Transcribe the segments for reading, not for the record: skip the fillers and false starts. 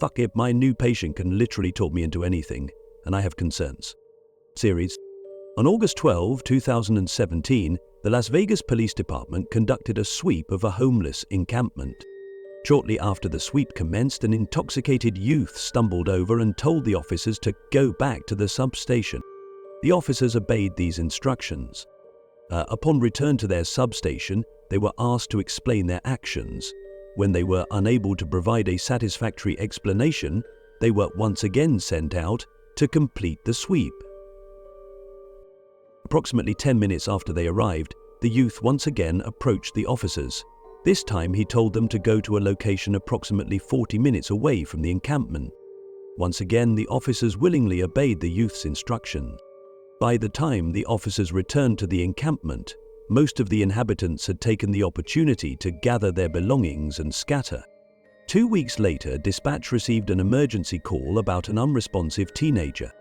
fuck it, my new patient can literally talk me into anything, and I have concerns. Series. On August 12, 2017, the Las Vegas Police Department conducted a sweep of a homeless encampment. Shortly after the sweep commenced, an intoxicated youth stumbled over and told the officers to go back to the substation. The officers obeyed these instructions. Upon return to their substation, they were asked to explain their actions. When they were unable to provide a satisfactory explanation, they were once again sent out to complete the sweep. Approximately 10 minutes after they arrived, the youth once again approached the officers. This time he told them to go to a location approximately 40 minutes away from the encampment. Once again, the officers willingly obeyed the youth's instructions. By the time the officers returned to the encampment, most of the inhabitants had taken the opportunity to gather their belongings and scatter. 2 weeks later, dispatch received an emergency call about an unresponsive teenager.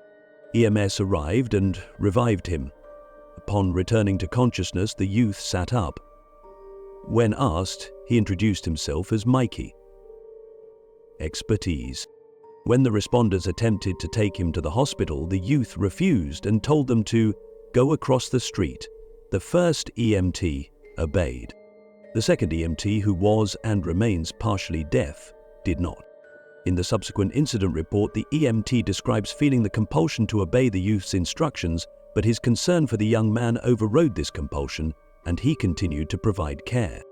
EMS arrived and revived him. Upon returning to consciousness, the youth sat up. When asked, he introduced himself as Mikey. Expertise. When the responders attempted to take him to the hospital, the youth refused and told them to go across the street. The first EMT obeyed. The second EMT, who was and remains partially deaf, did not. In the subsequent incident report, the EMT describes feeling the compulsion to obey the youth's instructions, but his concern for the young man overrode this compulsion, and he continued to provide care.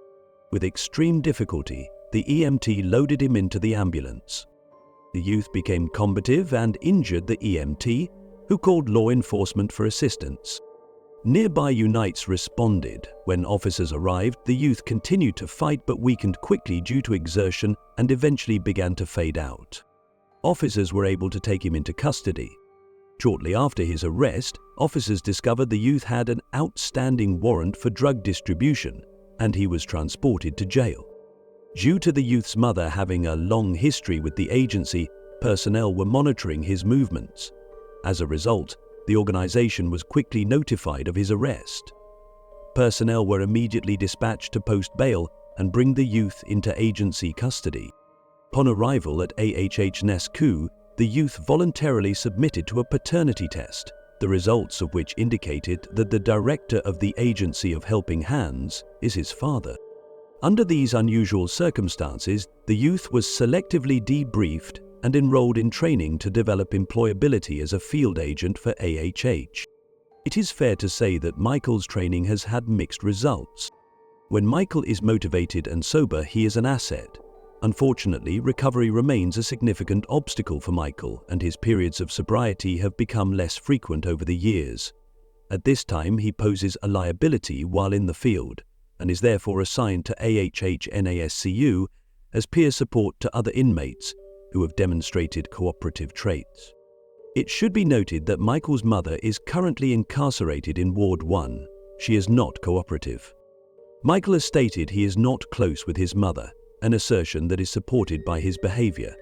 With extreme difficulty, the EMT loaded him into the ambulance. The youth became combative and injured the EMT, who called law enforcement for assistance. Nearby unites responded. When officers arrived, the youth continued to fight but weakened quickly due to exertion and eventually began to fade out. Officers were able to take him into custody. Shortly after his arrest, officers discovered the youth had an outstanding warrant for drug distribution, and he was transported to jail. Due to the youth's mother having a long history with the agency, personnel were monitoring his movements. As a result, the organization was quickly notified of his arrest. Personnel were immediately dispatched to post bail and bring the youth into agency custody. Upon arrival at AHH Nesku, the youth voluntarily submitted to a paternity test, the results of which indicated that the director of the Agency of Helping Hands is his father. Under these unusual circumstances, the youth was selectively debriefed and enrolled in training to develop employability as a field agent for AHH. It is fair to say that Michael's training has had mixed results. When Michael is motivated and sober, he is an asset. Unfortunately, recovery remains a significant obstacle for Michael, and his periods of sobriety have become less frequent over the years. At this time, he poses a liability while in the field, and is therefore assigned to AHH NASCU as peer support to other inmates who have demonstrated cooperative traits. It should be noted that Michael's mother is currently incarcerated in Ward 1. She is not cooperative. Michael has stated he is not close with his mother, an assertion that is supported by his behavior.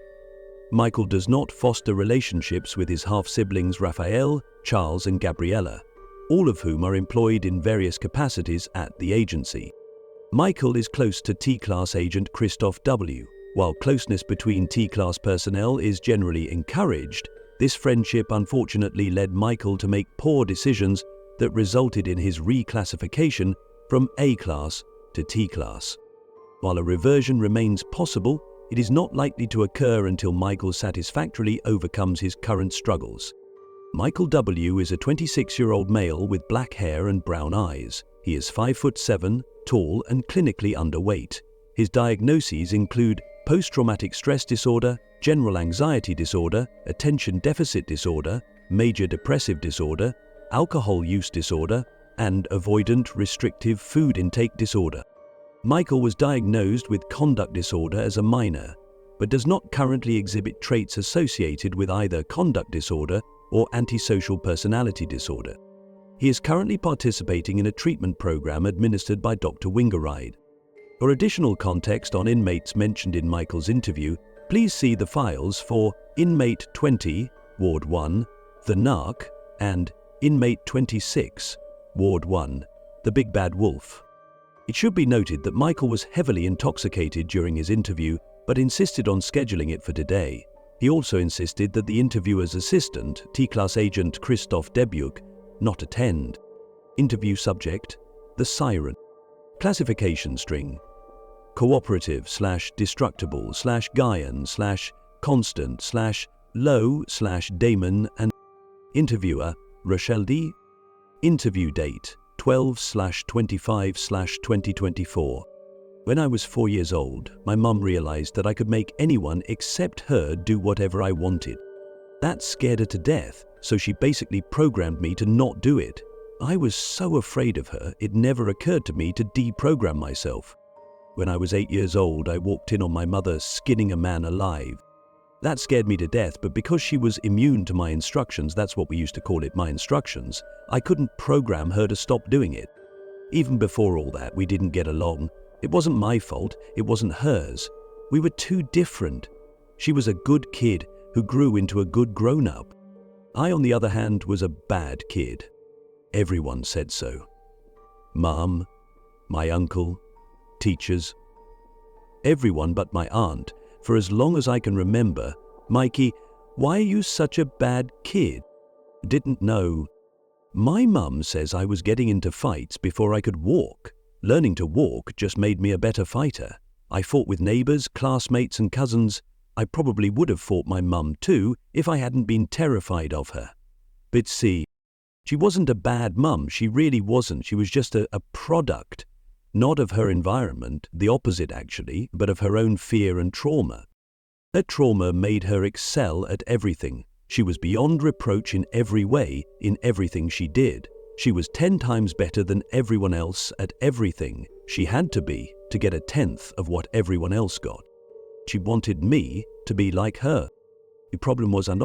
Michael does not foster relationships with his half-siblings Raphael, Charles, and Gabriella, all of whom are employed in various capacities at the agency. Michael is close to T-Class agent Christoph W. While closeness between T-Class personnel is generally encouraged, this friendship unfortunately led Michael to make poor decisions that resulted in his reclassification from A-Class to T-Class. While a reversion remains possible, it is not likely to occur until Michael satisfactorily overcomes his current struggles. Michael W. is a 26-year-old male with black hair and brown eyes. He is 5'7", tall, and clinically underweight. His diagnoses include post-traumatic stress disorder, general anxiety disorder, attention deficit disorder, major depressive disorder, alcohol use disorder, and avoidant restrictive food intake disorder. Michael was diagnosed with conduct disorder as a minor, but does not currently exhibit traits associated with either conduct disorder or antisocial personality disorder. He is currently participating in a treatment program administered by Dr. Wingeride. For additional context on inmates mentioned in Michael's interview, please see the files for Inmate 20, Ward 1, The Narc, and Inmate 26, Ward 1, The Big Bad Wolf. It should be noted that Michael was heavily intoxicated during his interview, but insisted on scheduling it for today. He also insisted that the interviewer's assistant, T-class agent Christoph Debyuk, not attend. Interview subject: the siren. Classification string: cooperative/destructible/Gaian/constant/low/Damon and interviewer: Rochelle D. Interview date: 12/25/2024. When I was 4 years old, my mum realized that I could make anyone except her do whatever I wanted. That scared her to death, so she basically programmed me to not do it. I was so afraid of her, it never occurred to me to deprogram myself. When I was 8 years old, I walked in on my mother skinning a man alive. That scared me to death, but because she was immune to my instructions, that's what we used to call it, my instructions, I couldn't program her to stop doing it. Even before all that, we didn't get along. It wasn't my fault, it wasn't hers. We were too different. She was a good kid who grew into a good grown-up. I, on the other hand, was a bad kid. Everyone said so. Mom, my uncle, teachers. Everyone but my aunt, for as long as I can remember. Mikey, why are you such a bad kid? Didn't know. My mum says I was getting into fights before I could walk. Learning to walk just made me a better fighter. I fought with neighbors, classmates and cousins. I probably would have fought my mum too if I hadn't been terrified of her. But see, she wasn't a bad mum, she really wasn't. She was just a product, not of her environment, the opposite actually, but of her own fear and trauma. Her trauma made her excel at everything. She was beyond reproach in every way, in everything she did. She was 10 times better than everyone else at everything. She had to be to get a tenth of what everyone else got. She wanted me to be like her. The problem was I'm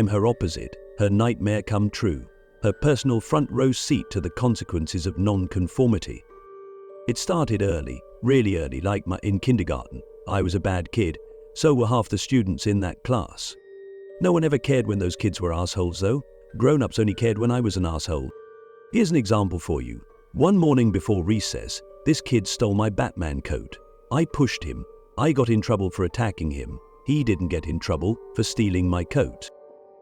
her opposite, her nightmare come true, her personal front row seat to the consequences of non-conformity. It started early, really early, like in kindergarten. I was a bad kid, so were half the students in that class. No one ever cared when those kids were assholes though. Grown-ups only cared when I was an asshole. Here's an example for you. One morning before recess, this kid stole my Batman coat. I pushed him. I got in trouble for attacking him. He didn't get in trouble for stealing my coat.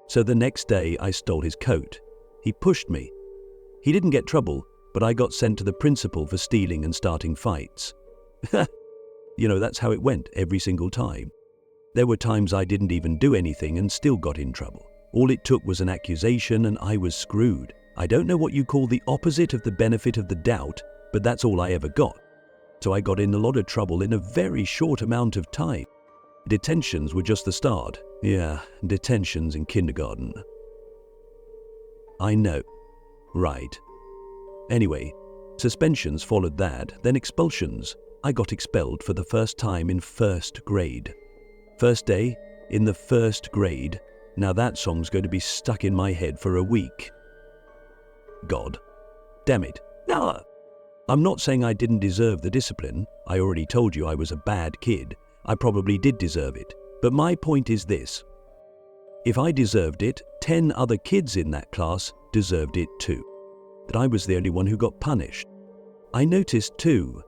So the next day I stole his coat. He pushed me. He didn't get trouble, but I got sent to the principal for stealing and starting fights. That's how it went every single time. There were times I didn't even do anything and still got in trouble. All it took was an accusation and I was screwed. I don't know what you call the opposite of the benefit of the doubt, but that's all I ever got. So I got in a lot of trouble in a very short amount of time. Detentions were just the start. Yeah, detentions in kindergarten. I know. Right. Anyway, suspensions followed that, then expulsions. I got expelled for the first time in first grade. First day, in the first grade. Now that song's going to be stuck in my head for a week. God. Damn it. No! I'm not saying I didn't deserve the discipline. I already told you I was a bad kid. I probably did deserve it. But my point is this. If I deserved it, 10 other kids in that class deserved it too. That I was the only one who got punished. I noticed too,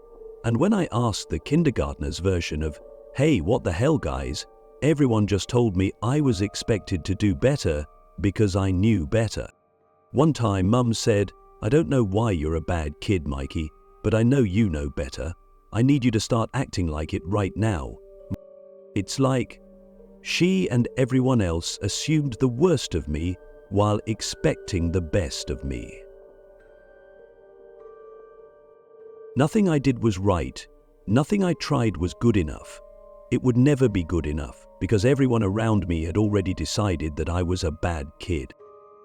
and when I asked the kindergartner's version of, "Hey, what the hell guys?" everyone just told me I was expected to do better because I knew better. One time Mum said, "I don't know why you're a bad kid, Mikey, but I know you know better. I need you to start acting like it right now." It's like she and everyone else assumed the worst of me while expecting the best of me. Nothing I did was right. Nothing I tried was good enough. It would never be good enough because everyone around me had already decided that I was a bad kid.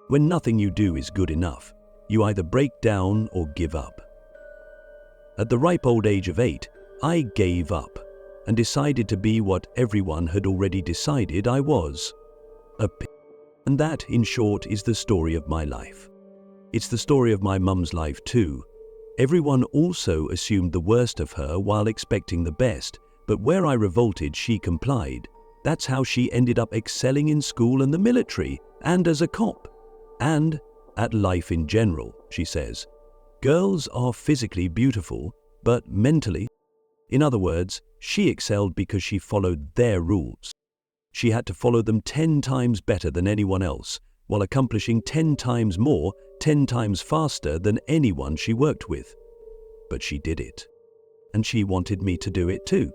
When nothing you do is good enough, you either break down or give up. At the ripe old age of 8, I gave up and decided to be what everyone had already decided I was. And that, in short, is the story of my life. It's the story of my mum's life too. Everyone also assumed the worst of her while expecting the best, but where I revolted, she complied. That's how she ended up excelling in school and the military, and as a cop, and at life in general, she says. Girls are physically beautiful, but mentally. In other words, she excelled because she followed their rules. She had to follow them 10 times better than anyone else, while accomplishing 10 times more, 10 times faster than anyone she worked with. But she did it. And she wanted me to do it too.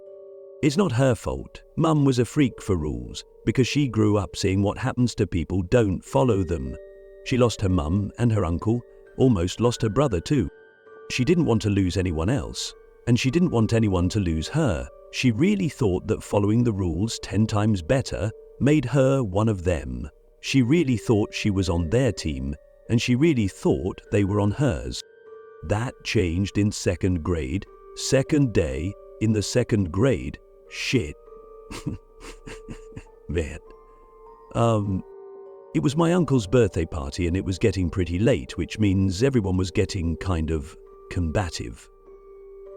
It's not her fault. Mum was a freak for rules, because she grew up seeing what happens to people don't follow them. She lost her mum and her uncle, almost lost her brother too. She didn't want to lose anyone else, and she didn't want anyone to lose her. She really thought that following the rules 10 times better made her one of them. She really thought she was on their team, and she really thought they were on hers. That changed in 2nd grade, 2nd day, in the 2nd grade. Shit. Man. It was my uncle's birthday party and it was getting pretty late, which means everyone was getting kind of combative.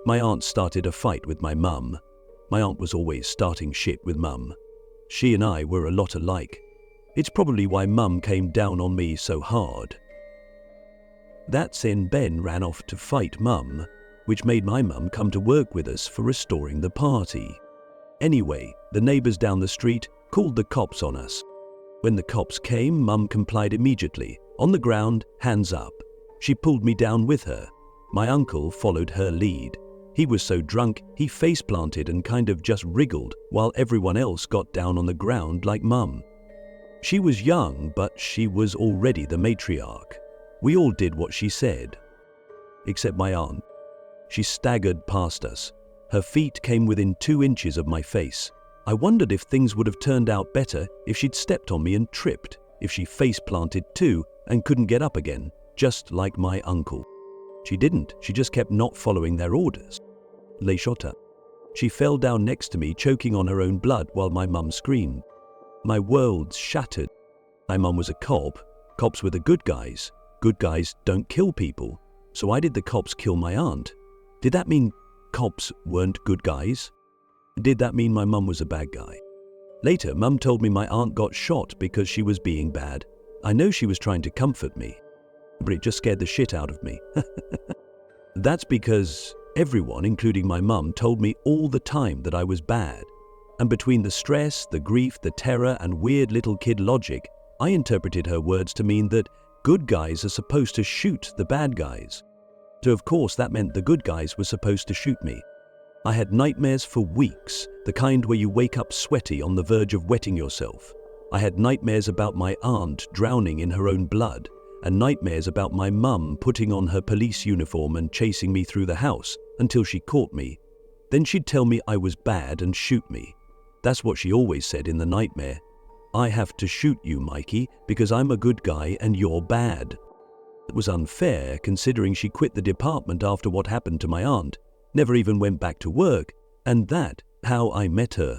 My aunt started a fight with my mum. My aunt was always starting shit with mum. She and I were a lot alike. It's probably why mum came down on me so hard. That's when Ben ran off to fight mum, which made my mum come to work with us for restoring the party. Anyway, the neighbours down the street called the cops on us. When the cops came, mum complied immediately. On the ground, hands up. She pulled me down with her. My uncle followed her lead. He was so drunk, he face-planted and kind of just wriggled while everyone else got down on the ground like mum. She was young, but she was already the matriarch. We all did what she said. Except my aunt. She staggered past us. Her feet came within 2 inches of my face. I wondered if things would have turned out better if she'd stepped on me and tripped, if she face-planted too and couldn't get up again, just like my uncle. She didn't, she just kept not following their orders. Les shot up. She fell down next to me, choking on her own blood while my mum screamed. My world shattered. My mum was a cop. Cops were the good guys. Good guys don't kill people. So why did the cops kill my aunt? Did that mean cops weren't good guys? Did that mean my mum was a bad guy? Later, mum told me my aunt got shot because she was being bad. I know she was trying to comfort me, but it just scared the shit out of me. That's because everyone, including my mum, told me all the time that I was bad. And between the stress, the grief, the terror, and weird little kid logic, I interpreted her words to mean that good guys are supposed to shoot the bad guys. So of course that meant the good guys were supposed to shoot me. I had nightmares for weeks, the kind where you wake up sweaty on the verge of wetting yourself. I had nightmares about my aunt drowning in her own blood, and nightmares about my mum putting on her police uniform and chasing me through the house until she caught me. Then she'd tell me I was bad and shoot me. That's what she always said in the nightmare. I have to shoot you, Mikey, because I'm a good guy and you're bad. It was unfair considering she quit the department after what happened to my aunt, never even went back to work, and that's how I met her.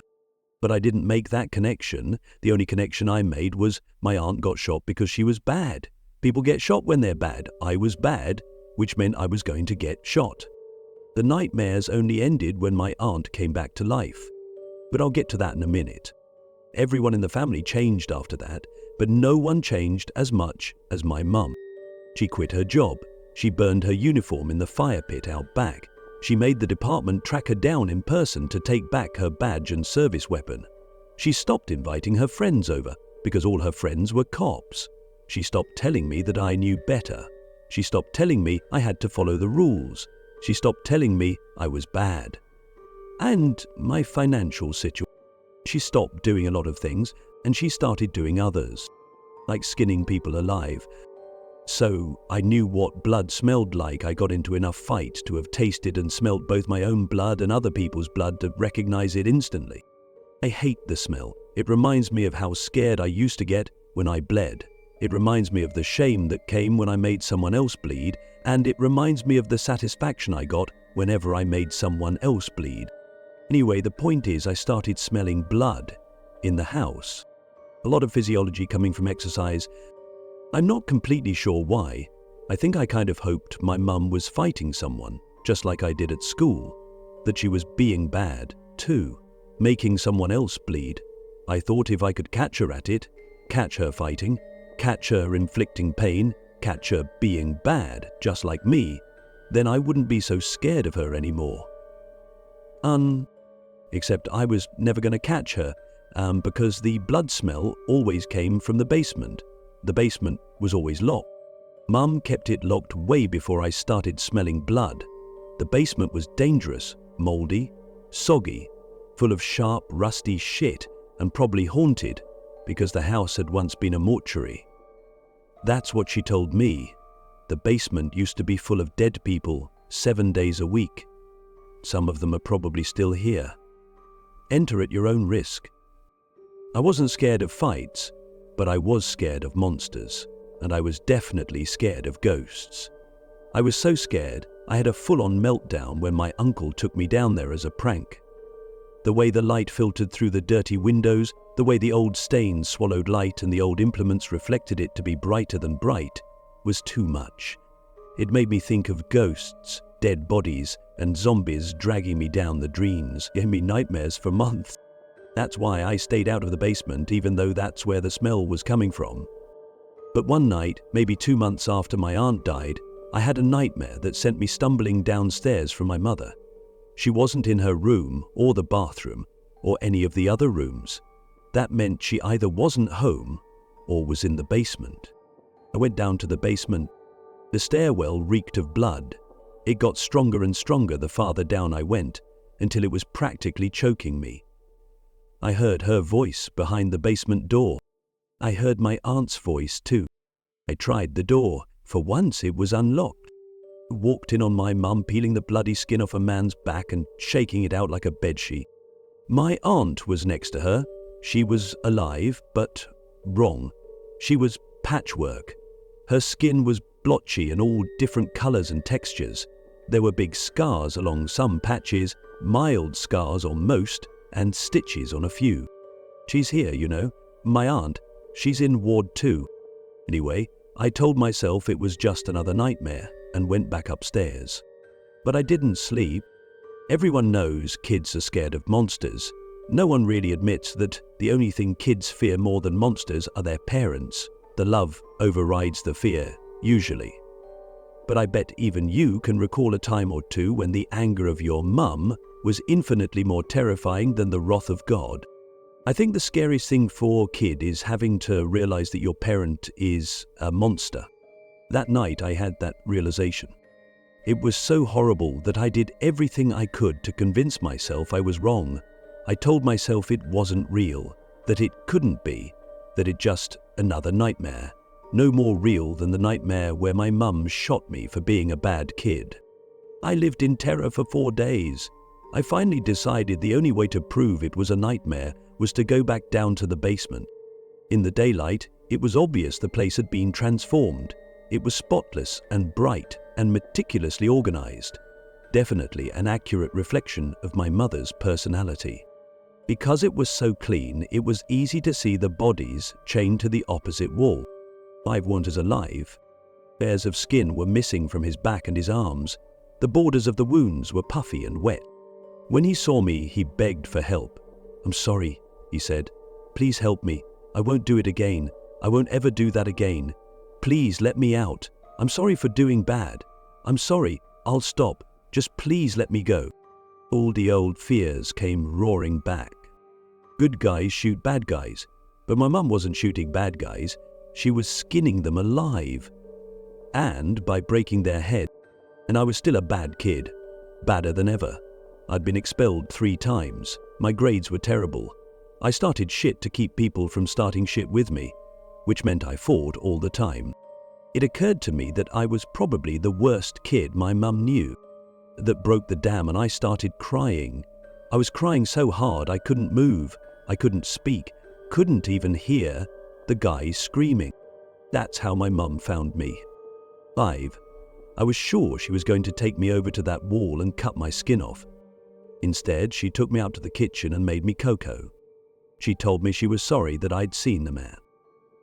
But I didn't make that connection. The only connection I made was my aunt got shot because she was bad. People get shot when they're bad. I was bad, which meant I was going to get shot. The nightmares only ended when my aunt came back to life. But I'll get to that in a minute. Everyone in the family changed after that, but no one changed as much as my mum. She quit her job. She burned her uniform in the fire pit out back. She made the department track her down in person to take back her badge and service weapon. She stopped inviting her friends over because all her friends were cops. She stopped telling me that I knew better. She stopped telling me I had to follow the rules. She stopped telling me I was bad. And my financial situation. She stopped doing a lot of things and she started doing others, like skinning people alive. So I knew what blood smelled like. I got into enough fight to have tasted and smelt both my own blood and other people's blood to recognize it instantly. I hate the smell. It reminds me of how scared I used to get when I bled. It reminds me of the shame that came when I made someone else bleed, and it reminds me of the satisfaction I got whenever I made someone else bleed. Anyway, the point is I started smelling blood in the house. A lot of physiology coming from exercise. I'm not completely sure why. I think I kind of hoped my mum was fighting someone, just like I did at school. That she was being bad, too, making someone else bleed. I thought if I could catch her at it, catch her fighting, catch her inflicting pain, catch her being bad, just like me, then I wouldn't be so scared of her anymore. Except I was never going to catch her, because the blood smell always came from the basement. The basement was always locked. Mum kept it locked way before I started smelling blood. The basement was dangerous, moldy, soggy, full of sharp, rusty shit, and probably haunted because the house had once been a mortuary. That's what she told me. The basement used to be full of dead people 7 days a week. Some of them are probably still here. Enter at your own risk. I wasn't scared of fights, but I was scared of monsters, and I was definitely scared of ghosts. I was so scared, I had a full-on meltdown when my uncle took me down there as a prank. The way the light filtered through the dirty windows, the way the old stains swallowed light and the old implements reflected it to be brighter than bright, was too much. It made me think of ghosts, dead bodies, and zombies dragging me down the dreams. Gave me nightmares for months. That's why I stayed out of the basement, even though that's where the smell was coming from. But one night, maybe 2 months after my aunt died, I had a nightmare that sent me stumbling downstairs from my mother. She wasn't in her room or the bathroom or any of the other rooms. That meant she either wasn't home or was in the basement. I went down to the basement. The stairwell reeked of blood. It got stronger and stronger the farther down I went, until it was practically choking me. I heard her voice behind the basement door. I heard my aunt's voice too. I tried the door. For once it was unlocked. I walked in on my mum peeling the bloody skin off a man's back and shaking it out like a bedsheet. My aunt was next to her. She was alive, but wrong. She was patchwork. Her skin was blotchy and all different colors and textures. There were big scars along some patches, mild scars on most, and stitches on a few. She's here, you know. My aunt. She's in Ward 2. Anyway, I told myself it was just another nightmare and went back upstairs. But I didn't sleep. Everyone knows kids are scared of monsters. No one really admits that the only thing kids fear more than monsters are their parents. The love overrides the fear, usually. But I bet even you can recall a time or two when the anger of your mum was infinitely more terrifying than the wrath of God. I think the scariest thing for a kid is having to realize that your parent is a monster. That night I had that realization. It was so horrible that I did everything I could to convince myself I was wrong. I told myself it wasn't real, that it couldn't be, that it just another nightmare. No more real than the nightmare where my mum shot me for being a bad kid. I lived in terror for 4 days. I finally decided the only way to prove it was a nightmare was to go back down to the basement. In the daylight, it was obvious the place had been transformed. It was spotless and bright and meticulously organized. Definitely an accurate reflection of my mother's personality. Because it was so clean, it was easy to see the bodies chained to the opposite wall. 5 weren't as alive. Hairs of skin were missing from his back and his arms. The borders of the wounds were puffy and wet. When he saw me, he begged for help. "I'm sorry," he said. "Please help me. I won't do it again. I won't ever do that again. Please let me out. I'm sorry for doing bad. I'm sorry. I'll stop. Just please let me go." All the old fears came roaring back. Good guys shoot bad guys, but my mum wasn't shooting bad guys. She was skinning them alive. And by breaking their head. And I was still a bad kid. Badder than ever. I'd been expelled 3 times. My grades were terrible. I started shit to keep people from starting shit with me, which meant I fought all the time. It occurred to me that I was probably the worst kid my mum knew. That broke the dam and I started crying. I was crying so hard I couldn't move. I couldn't speak. Couldn't even hear the guy screaming. That's how my mum found me. 5. I was sure she was going to take me over to that wall and cut my skin off. Instead, she took me out to the kitchen and made me cocoa. She told me she was sorry that I'd seen the man.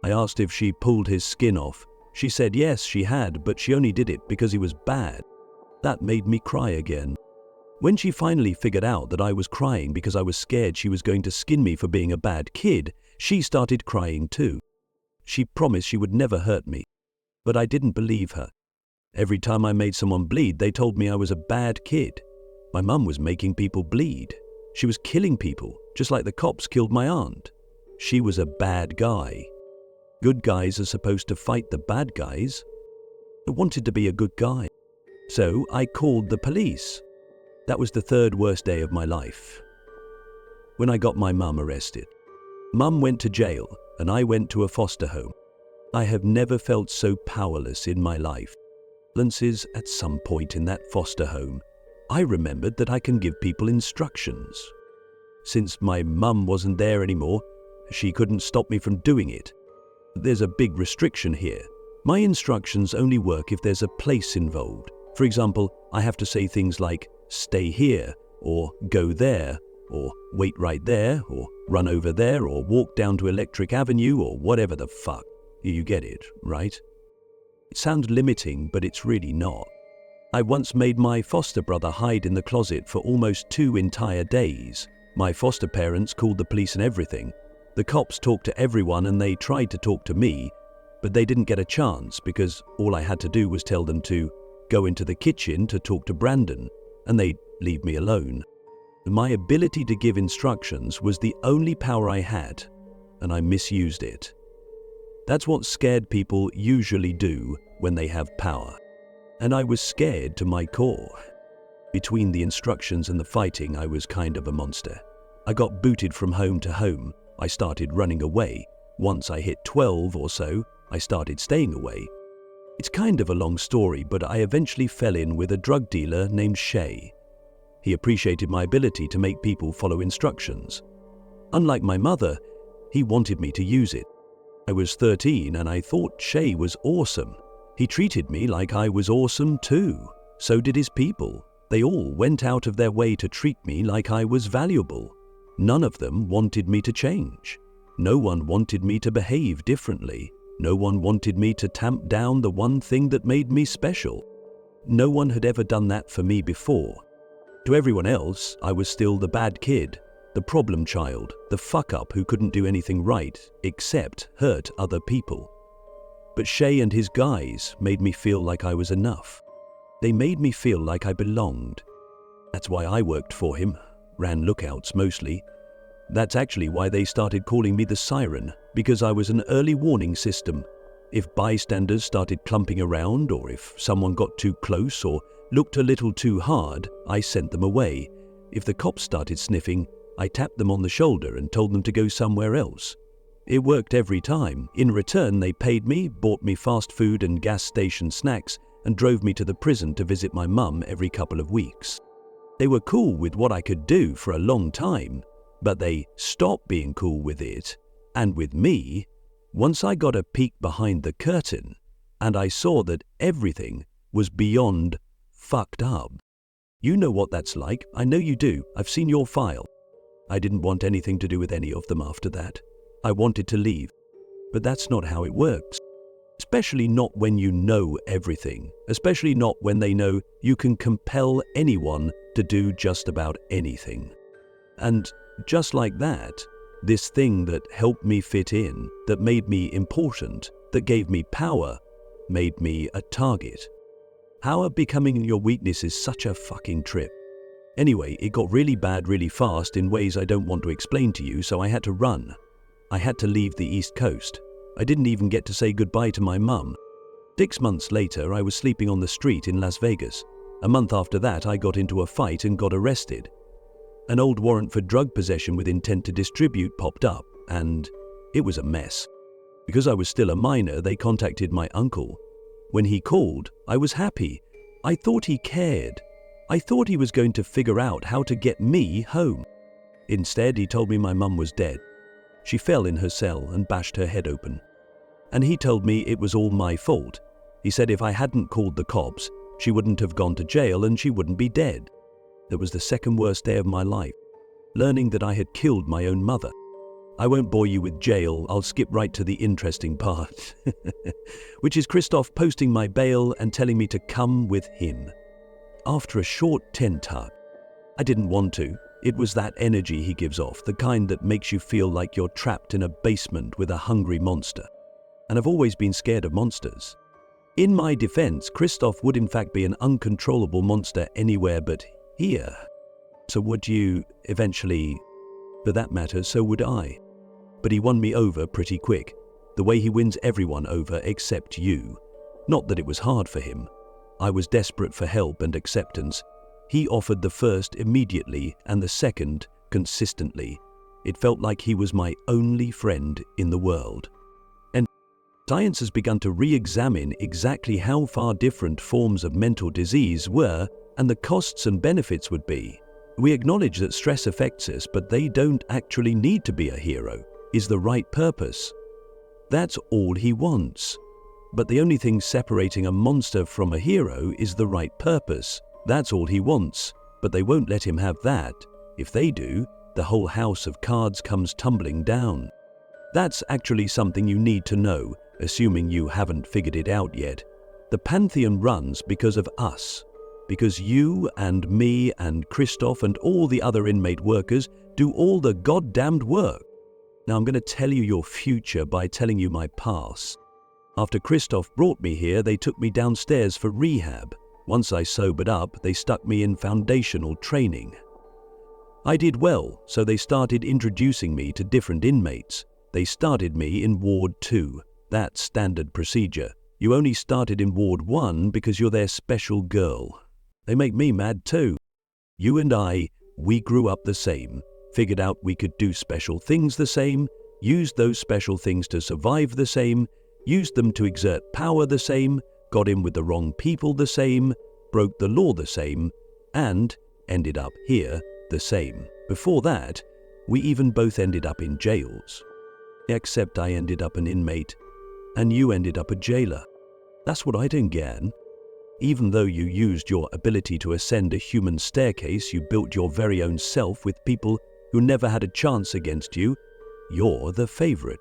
I asked if she pulled his skin off. She said yes, she had, but she only did it because he was bad. That made me cry again. When she finally figured out that I was crying because I was scared she was going to skin me for being a bad kid, she started crying too. She promised she would never hurt me, but I didn't believe her. Every time I made someone bleed, they told me I was a bad kid. My mum was making people bleed. She was killing people. just like the cops killed my aunt. She was a bad guy. Good guys are supposed to fight the bad guys. I wanted to be a good guy. So I called the police. That was the third worst day of my life. When I got my mum arrested. Mum went to jail and I went to a foster home. I have never felt so powerless in my life. At some point in that foster home, I remembered that I can give people instructions. Since my mum wasn't there anymore, she couldn't stop me from doing it. There's a big restriction here. My instructions only work if there's a place involved. For example, I have to say things like, stay here, or go there, or wait right there, or run over there, or walk down to Electric Avenue, or whatever the fuck. You get it, right? It sounds limiting, but it's really not. I once made my foster brother hide in the closet for almost 2 entire days. My foster parents called the police and everything. The cops talked to everyone and they tried to talk to me, but they didn't get a chance because all I had to do was tell them to go into the kitchen to talk to Brandon, and they'd leave me alone. My ability to give instructions was the only power I had, and I misused it. That's what scared people usually do when they have power. And I was scared to my core. Between the instructions and the fighting, I was kind of a monster. I got booted from home to home. I started running away. Once I hit 12 or so, I started staying away. It's kind of a long story, but I eventually fell in with a drug dealer named Shay. He appreciated my ability to make people follow instructions. Unlike my mother, he wanted me to use it. I was 13 and I thought Shay was awesome. He treated me like I was awesome too. So did his people. They all went out of their way to treat me like I was valuable. None of them wanted me to change. No one wanted me to behave differently. No one wanted me to tamp down the one thing that made me special. No one had ever done that for me before. To everyone else, I was still the bad kid, the problem child, the fuck-up who couldn't do anything right except hurt other people. But Shay and his guys made me feel like I was enough. They made me feel like I belonged. That's why I worked for him, ran lookouts mostly. That's actually why they started calling me the Siren, because I was an early warning system. If bystanders started clumping around, or if someone got too close or looked a little too hard, I sent them away. If the cops started sniffing, I tapped them on the shoulder and told them to go somewhere else. It worked every time. In return, they paid me, bought me fast food and gas station snacks, and drove me to the prison to visit my mum every couple of weeks. They were cool with what I could do for a long time, but they stopped being cool with it, and with me, once I got a peek behind the curtain, and I saw that everything was beyond fucked up. You know what that's like. I know you do. I've seen your file. I didn't want anything to do with any of them after that. I wanted to leave. But that's not how it works. Especially not when you know everything. Especially not when they know you can compel anyone to do just about anything. And just like that, this thing that helped me fit in, that made me important, that gave me power, made me a target. How becoming your weakness is such a fucking trip. Anyway, it got really bad really fast in ways I don't want to explain to you, so I had to run. I had to leave the East Coast. I didn't even get to say goodbye to my mum. 6 months later, I was sleeping on the street in Las Vegas. A month after that, I got into a fight and got arrested. An old warrant for drug possession with intent to distribute popped up, and it was a mess. Because I was still a minor, they contacted my uncle. When he called, I was happy. I thought he cared. I thought he was going to figure out how to get me home. Instead, he told me my mum was dead. She fell in her cell and bashed her head open. And he told me it was all my fault. He said if I hadn't called the cops, she wouldn't have gone to jail and she wouldn't be dead. That was the second worst day of my life, learning that I had killed my own mother. I won't bore you with jail, I'll skip right to the interesting part, which is Christoph posting my bail and telling me to come with him. After a short tent hug, I didn't want to. It was that energy he gives off, the kind that makes you feel like you're trapped in a basement with a hungry monster. And I've always been scared of monsters. In my defense, Christoph would in fact be an uncontrollable monster anywhere but here. So would you eventually For that matter, so would I. But he won me over pretty quick, the way he wins everyone over except you. Not that it was hard for him. I was desperate for help and acceptance. He offered the first immediately and the second consistently. It felt like he was my only friend in the world. And science has begun to re-examine exactly how far different forms of mental disease were and the costs and benefits would be. We acknowledge that stress affects us, but they don't actually need to be a hero, is the right purpose. That's all he wants. But the only thing separating a monster from a hero is the right purpose. That's all he wants, but they won't let him have that. If they do, the whole house of cards comes tumbling down. That's actually something you need to know, assuming you haven't figured it out yet. The Pantheon runs because of us. Because you and me and Christoph and all the other inmate workers do all the goddamned work. Now I'm going to tell you your future by telling you my past. After Christoph brought me here, they took me downstairs for rehab. Once I sobered up, they stuck me in foundational training. I did well, so they started introducing me to different inmates. They started me in Ward 2. That's standard procedure. You only started in Ward 1 because you're their special girl. They make me mad too. You and I, we grew up the same, figured out we could do special things the same, used those special things to survive the same, used them to exert power the same, got in with the wrong people the same, broke the law the same, and ended up here the same. Before that, we even both ended up in jails. Except I ended up an inmate, and you ended up a jailer. That's what I don't get. Even though you used your ability to ascend a human staircase, you built your very own self with people who never had a chance against you. You're the favorite.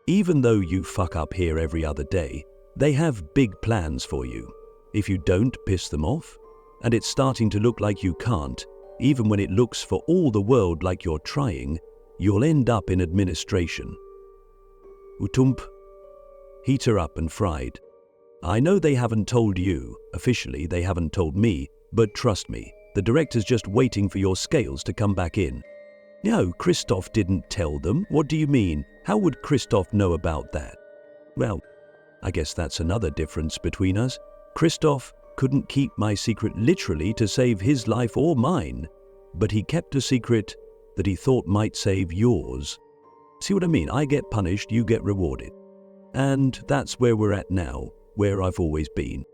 Even though you fuck up here every other day, they have big plans for you. If you don't piss them off, and it's starting to look like you can't, even when it looks for all the world like you're trying, you'll end up in administration. Utump, heat her up and fried. I know they haven't told you, officially they haven't told me, but trust me, the director's just waiting for your scales to come back in. No, Christoph didn't tell them. What do you mean? How would Christoph know about that? Well, I guess that's another difference between us. Christoph couldn't keep my secret literally to save his life or mine, but he kept a secret that he thought might save yours. See what I mean? I get punished, you get rewarded. And that's where we're at now, where I've always been.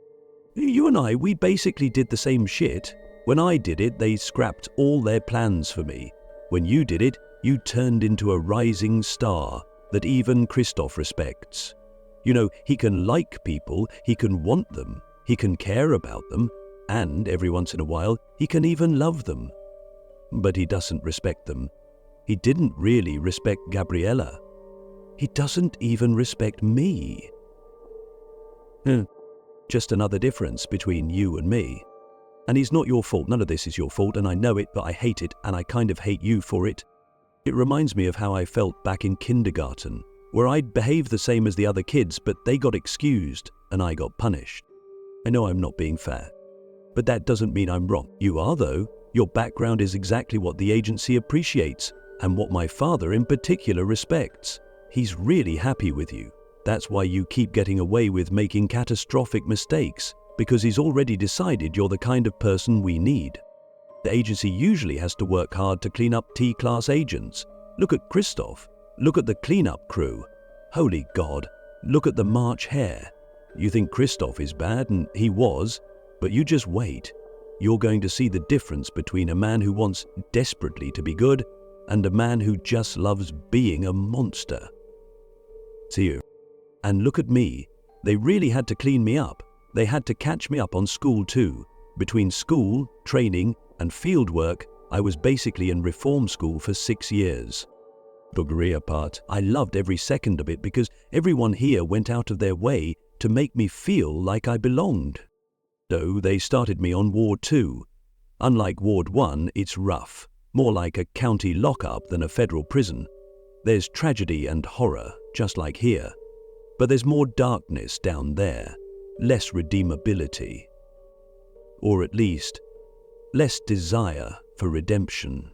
You and I, we basically did the same shit. When I did it, they scrapped all their plans for me. When you did it, you turned into a rising star that even Christoph respects. You know, he can like people, he can want them, he can care about them, and every once in a while, he can even love them. But he doesn't respect them. He didn't really respect Gabriella. He doesn't even respect me. Just another difference between you and me. And it's not your fault. None of this is your fault, and I know it, but I hate it, and I kind of hate you for it. It reminds me of how I felt back in kindergarten, where I'd behave the same as the other kids, but they got excused, and I got punished. I know I'm not being fair, but that doesn't mean I'm wrong. You are, though. Your background is exactly what the agency appreciates, and what my father in particular respects. He's really happy with you. That's why you keep getting away with making catastrophic mistakes, because he's already decided you're the kind of person we need. The agency usually has to work hard to clean up T-class agents. Look at Christoph. Look at the cleanup crew. Holy God, look at the March Hare. You think Christoph is bad, and he was, but you just wait. You're going to see the difference between a man who wants desperately to be good and a man who just loves being a monster. See you. And look at me. They really had to clean me up. They had to catch me up on school too. Between school, training, and field work, I was basically in reform school for 6 years. Buggery apart, I loved every second of it because everyone here went out of their way to make me feel like I belonged. So they started me on Ward 2. Unlike Ward 1, it's rough, more like a county lockup than a federal prison. There's tragedy and horror, just like here. But there's more darkness down there, less redeemability. Or at least, less desire for redemption.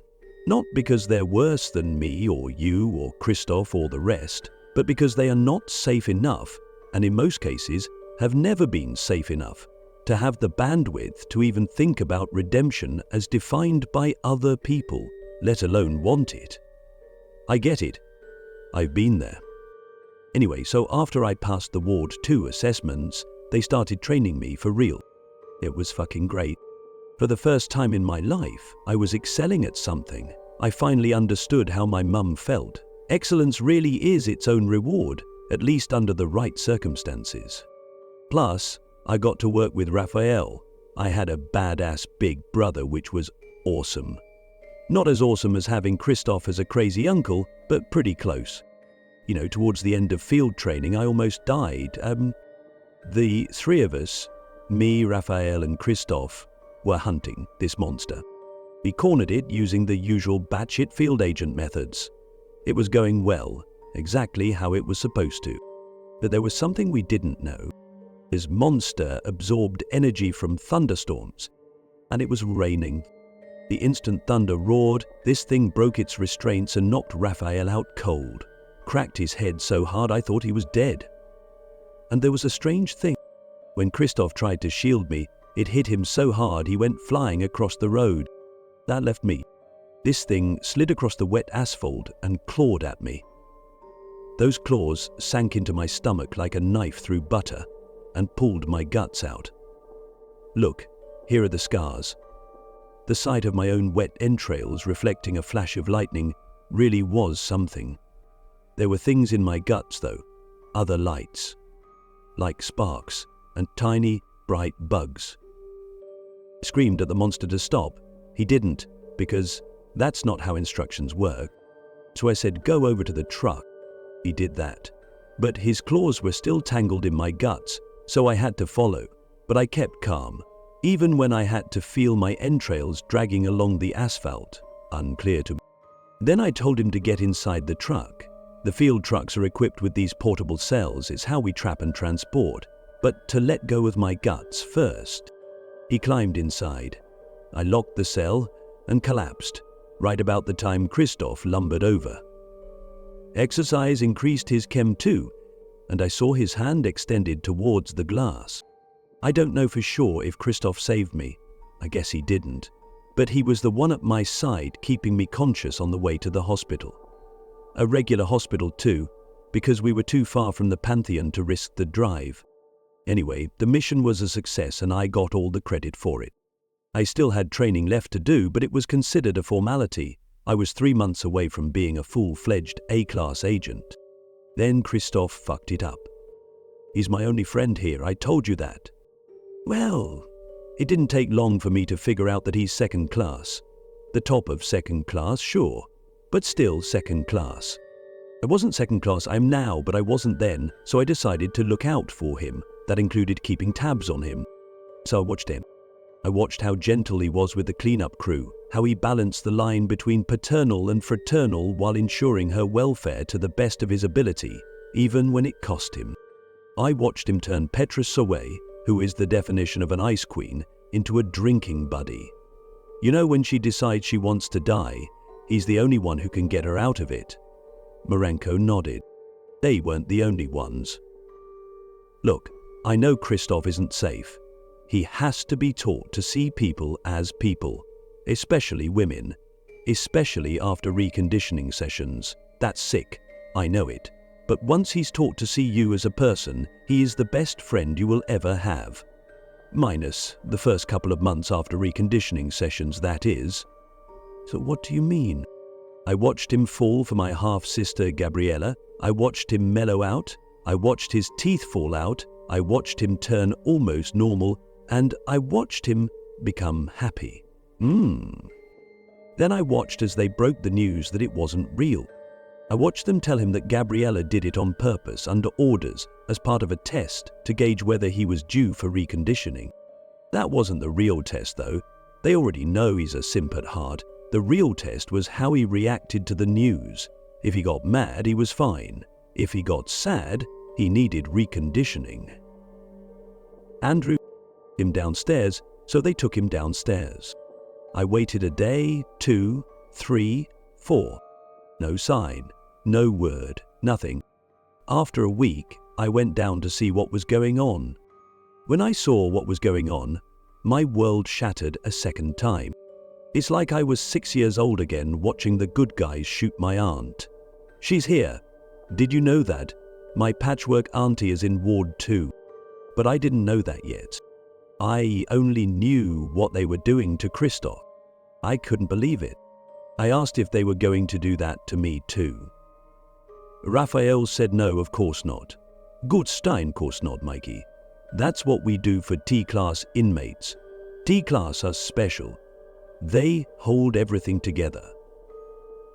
Not because they're worse than me or you or Christoph or the rest, but because they are not safe enough, and in most cases have never been safe enough, to have the bandwidth to even think about redemption as defined by other people, let alone want it. I get it. I've been there. Anyway, so after I passed the Ward 2 assessments, they started training me for real. It was fucking great. For the first time in my life, I was excelling at something. I finally understood how my mum felt. Excellence really is its own reward, at least under the right circumstances. Plus, I got to work with Raphael. I had a badass big brother, which was awesome. Not as awesome as having Christoph as a crazy uncle, but pretty close. You know, towards the end of field training, I almost died. The three of us, me, Raphael, and Christoph, were hunting this monster. We cornered it using the usual batshit field agent methods. It was going well, exactly how it was supposed to. But there was something we didn't know. This monster absorbed energy from thunderstorms, and it was raining. The instant thunder roared, this thing broke its restraints and knocked Raphael out cold. Cracked his head so hard I thought he was dead. And there was a strange thing. When Christoph tried to shield me, it hit him so hard he went flying across the road. That left me. This thing slid across the wet asphalt and clawed at me. Those claws sank into my stomach like a knife through butter and pulled my guts out. Look, here are the scars. The sight of my own wet entrails reflecting a flash of lightning really was something. There were things in my guts though, other lights, like sparks and tiny, bright bugs. I screamed at the monster to stop. He didn't, because that's not how instructions work. So I said, go over to the truck. He did that. But his claws were still tangled in my guts, so I had to follow. But I kept calm, even when I had to feel my entrails dragging along the asphalt, unclear to me. Then I told him to get inside the truck. The field trucks are equipped with these portable cells, it's how we trap and transport, but to let go of my guts first. He climbed inside. I locked the cell and collapsed, right about the time Christoph lumbered over. Exercise increased his chem too, and I saw his hand extended towards the glass. I don't know for sure if Christoph saved me. I guess he didn't. But he was the one at my side keeping me conscious on the way to the hospital. A regular hospital too, because we were too far from the Pantheon to risk the drive. Anyway, the mission was a success and I got all the credit for it. I still had training left to do, but it was considered a formality. I was 3 months away from being a full-fledged A-class agent. Then Christoph fucked it up. He's my only friend here, I told you that. Well, it didn't take long for me to figure out that he's second class. The top of second class, sure, but still second class. I wasn't second class, I'm now, but I wasn't then, so I decided to look out for him. That included keeping tabs on him. So I watched him. I watched how gentle he was with the cleanup crew, how he balanced the line between paternal and fraternal while ensuring her welfare to the best of his ability, even when it cost him. I watched him turn Petra Sowe, who is the definition of an ice queen, into a drinking buddy. You know, when she decides she wants to die, he's the only one who can get her out of it. Marenko nodded. They weren't the only ones. Look, I know Christoph isn't safe. He has to be taught to see people as people, especially women, especially after reconditioning sessions. That's sick, I know it. But once he's taught to see you as a person, he is the best friend you will ever have. Minus the first couple of months after reconditioning sessions, that is. So what do you mean? I watched him fall for my half-sister Gabriella. I watched him mellow out. I watched his teeth fall out. I watched him turn almost normal. And I watched him become happy. Then I watched as they broke the news that it wasn't real. I watched them tell him that Gabriella did it on purpose, under orders, as part of a test to gauge whether he was due for reconditioning. That wasn't the real test though. They already know he's a simp at heart. The real test was how he reacted to the news. If he got mad, he was fine. If he got sad, he needed reconditioning. Andrew him downstairs, so they took him downstairs. I waited a day, 2, 3, 4. No sign, no word, nothing. After a week, I went down to see what was going on. When I saw what was going on, my world shattered a second time. It's like I was 6 years old again watching the good guys shoot my aunt. She's here. Did you know that? My patchwork auntie is in Ward 2. But I didn't know that yet. I only knew what they were doing to Christoph. I couldn't believe it. I asked if they were going to do that to me too. Raphael said no, of course not. Gut Stein, course not, Mikey. That's what we do for T-class inmates. T-class are special. They hold everything together.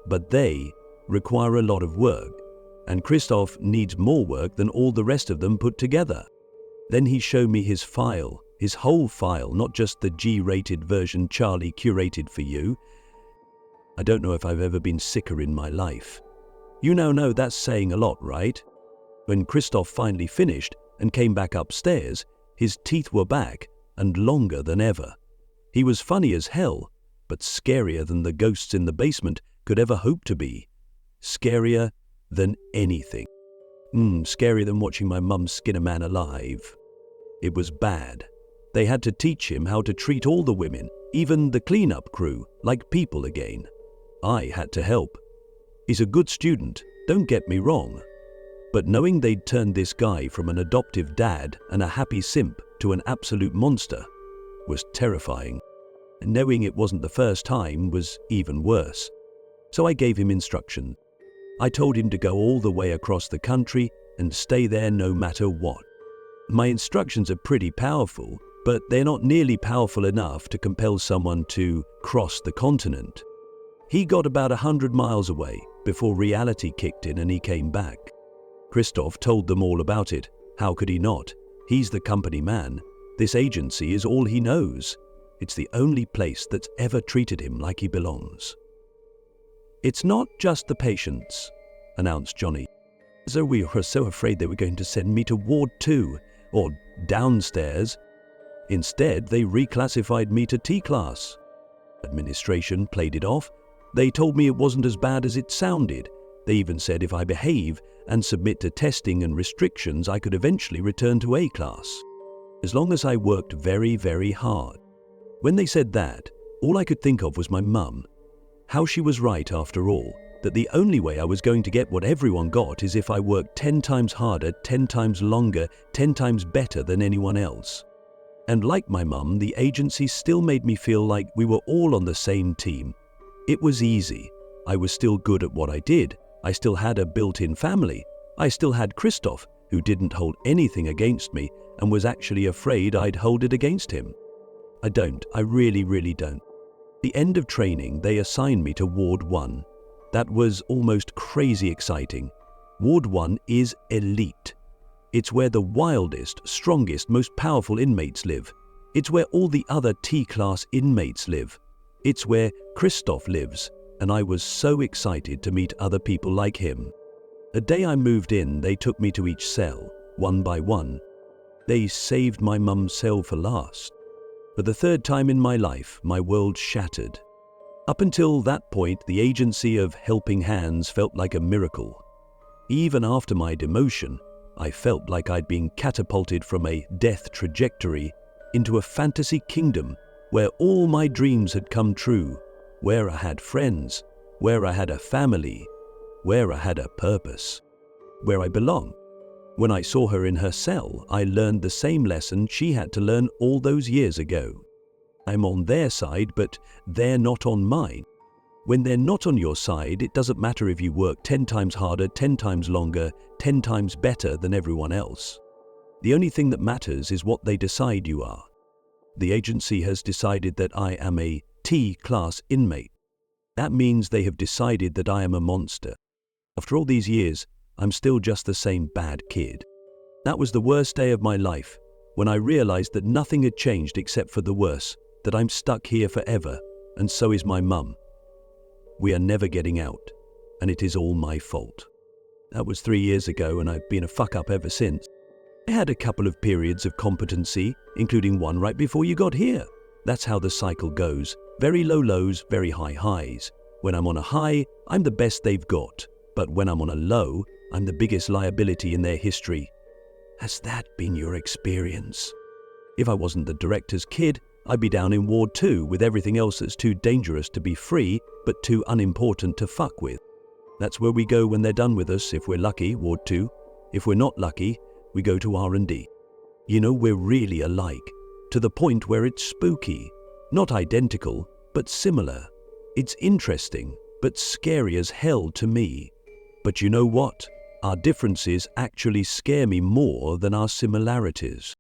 But they require a lot of work, and Christoph needs more work than all the rest of them put together. Then he showed me his file, his whole file, not just the G-rated version Charlie curated for you. I don't know if I've ever been sicker in my life. You now know that's saying a lot, right? When Christoph finally finished and came back upstairs, his teeth were back and longer than ever. He was funny as hell, but scarier than the ghosts in the basement could ever hope to be. Scarier than anything. Scarier than watching my mum skin a man alive. It was bad. They had to teach him how to treat all the women, even the cleanup crew, like people again. I had to help. He's a good student, don't get me wrong. But knowing they'd turned this guy from an adoptive dad and a happy simp to an absolute monster was terrifying. And knowing it wasn't the first time was even worse. So I gave him instructions. I told him to go all the way across the country and stay there no matter what. My instructions are pretty powerful, but they're not nearly powerful enough to compel someone to cross the continent. He got about 100 miles away before reality kicked in and he came back. Christoph told them all about it. How could he not? He's the company man. This agency is all he knows. It's the only place that's ever treated him like he belongs. It's not just the patients, announced Johnny. So we were so afraid they were going to send me to Ward 2, or downstairs. Instead, they reclassified me to T-class. Administration played it off. They told me it wasn't as bad as it sounded. They even said if I behave and submit to testing and restrictions, I could eventually return to A-class, as long as I worked very, very hard. When they said that, all I could think of was my mum. How she was right after all, that the only way I was going to get what everyone got is if I worked 10 times harder, 10 times longer, 10 times better than anyone else. And like my mum, the agency still made me feel like we were all on the same team. It was easy. I was still good at what I did. I still had a built-in family. I still had Christoph, who didn't hold anything against me and was actually afraid I'd hold it against him. I really, really don't. The end of training, they assigned me to Ward 1. That was almost crazy exciting. Ward 1 is elite. It's where the wildest, strongest, most powerful inmates live. It's where all the other T-class inmates live. It's where Christoph lives, and I was so excited to meet other people like him. The day I moved in, they took me to each cell, one by one. They saved my mum's cell for last. For the third time in my life, my world shattered. Up until that point, the agency of helping hands felt like a miracle. Even after my demotion, I felt like I'd been catapulted from a death trajectory into a fantasy kingdom where all my dreams had come true, where I had friends, where I had a family, where I had a purpose, where I belonged. When I saw her in her cell, I learned the same lesson she had to learn all those years ago. I'm on their side, but they're not on mine. When they're not on your side, it doesn't matter if you work 10 times harder, 10 times longer, 10 times better than everyone else. The only thing that matters is what they decide you are. The agency has decided that I am a T-class inmate. That means they have decided that I am a monster. After all these years, I'm still just the same bad kid. That was the worst day of my life, when I realized that nothing had changed except for the worse, that I'm stuck here forever, and so is my mum. We are never getting out, and it is all my fault. That was 3 years ago, and I've been a fuck-up ever since. I had a couple of periods of competency, including one right before you got here. That's how the cycle goes. Very low lows, very high highs. When I'm on a high, I'm the best they've got. But when I'm on a low, I'm the biggest liability in their history. Has that been your experience? If I wasn't the director's kid, I'd be down in Ward 2 with everything else that's too dangerous to be free, but too unimportant to fuck with. That's where we go when they're done with us, if we're lucky, Ward 2. If we're not lucky, we go to R&D. You know, we're really alike, to the point where it's spooky. Not identical, but similar. It's interesting, but scary as hell to me. But you know what? Our differences actually scare me more than our similarities.